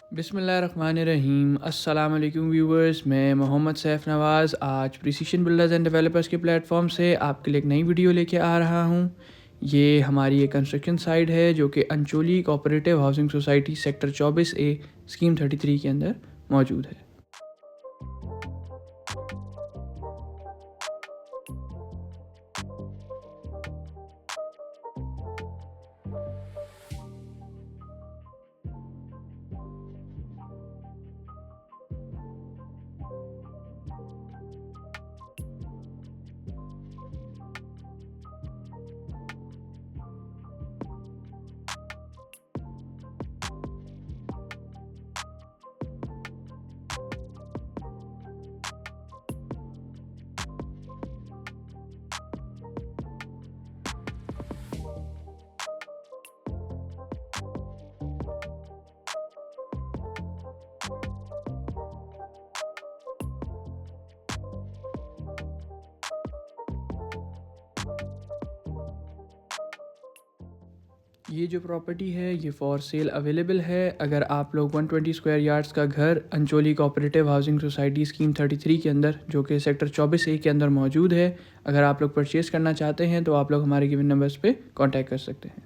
बिस्मिल्लाहिर्रहमानिर्रहीम। अस्सलाम वालेकुम व्यूवर्स, मैं मोहम्मद सैफ नवाज़ आज प्रिसीशन बिल्डर्स एंड डेवलपर्स के प्लेटफॉर्म से आपके लिए एक नई वीडियो लेके आ रहा हूँ। ये हमारी एक कंस्ट्रक्शन साइट है जो कि Ancholi cooperative housing society sector 24A scheme 33 के अंदर मौजूद है। ये जो प्रॉपर्टी है ये फॉर सेल अवेलेबल है। अगर आप लोग 120 स्क्वायर यार्ड्स का घर Ancholi cooperative housing society scheme 33 के अंदर जो कि सेक्टर 24A के अंदर मौजूद है, अगर आप लोग परचेज़ करना चाहते हैं तो आप लोग हमारे गिवन नंबर्स पे कांटेक्ट कर सकते हैं।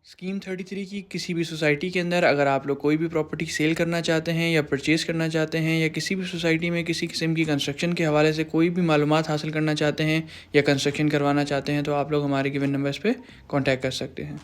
स्कीम 33 की किसी भी सोसाइटी के अंदर अगर आप लोग कोई भी प्रॉपर्टी सेल करना चाहते हैं या परचेज़ करना चाहते हैं या किसी भी सोसाइटी में किसी किस्म की कंस्ट्रक्शन के हवाले से कोई भी मालूमात हासिल करना चाहते हैं या कंस्ट्रक्शन करवाना चाहते हैं तो आप लोग हमारे गिवन नंबर्स पे कांटेक्ट कर सकते हैं।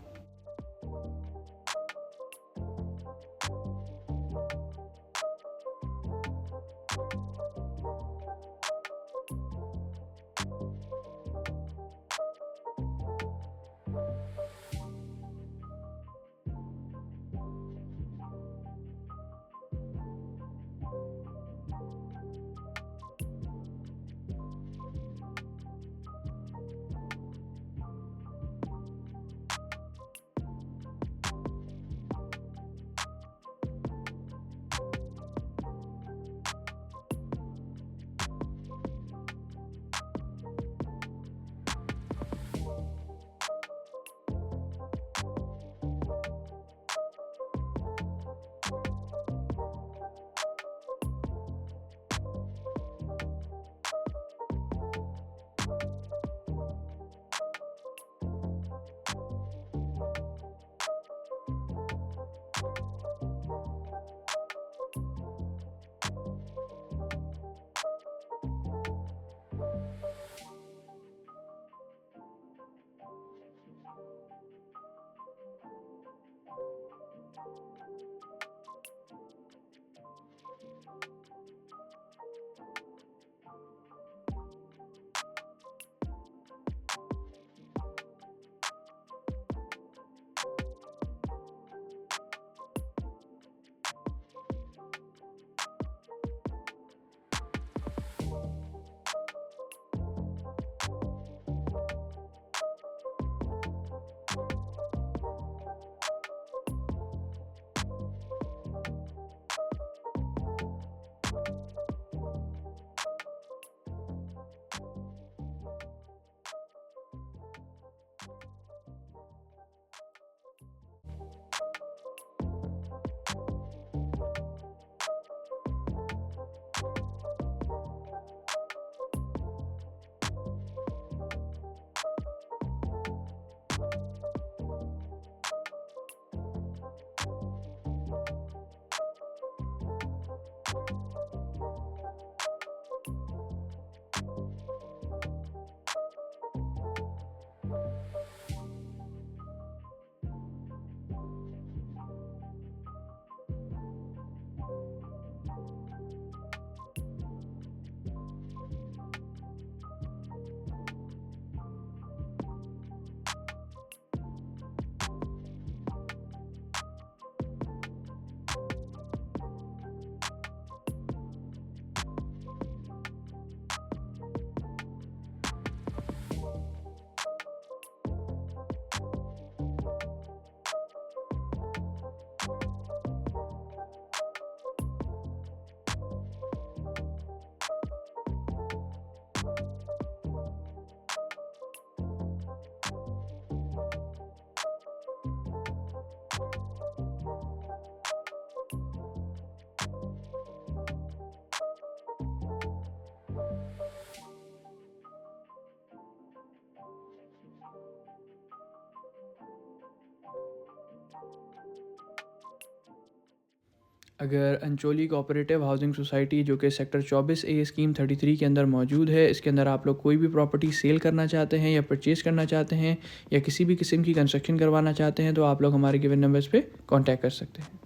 अगर अंचोली कोऑपरेटिव हाउसिंग सोसाइटी जो कि सेक्टर 24A स्कीम 33 के अंदर मौजूद है, इसके अंदर आप लोग कोई भी प्रॉपर्टी सेल करना चाहते हैं या परचेज़ करना चाहते हैं या किसी भी किस्म की कंस्ट्रक्शन करवाना चाहते हैं तो आप लोग हमारे गिवन नंबर्स पे कांटेक्ट कर सकते हैं।